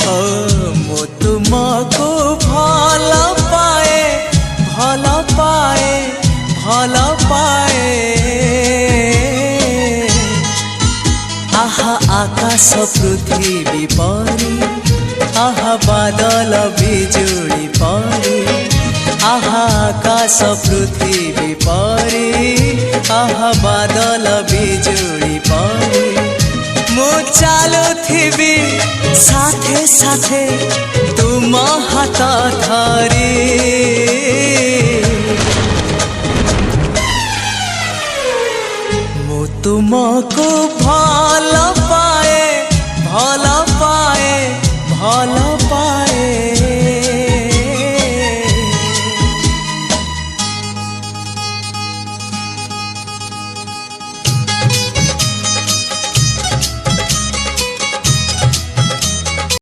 ओ मु तुमको भल पाए भल पाए भल पाए। आहा आकाश पृथ्वी परी आहा बादल बिजुली परी आहा आकाश पृथ्वी परी आहा बादल बिजुली परी। मु चालुथिबी साथे साथे तुम हाथ धरी। मु तुमको भल पाए भल पाए भल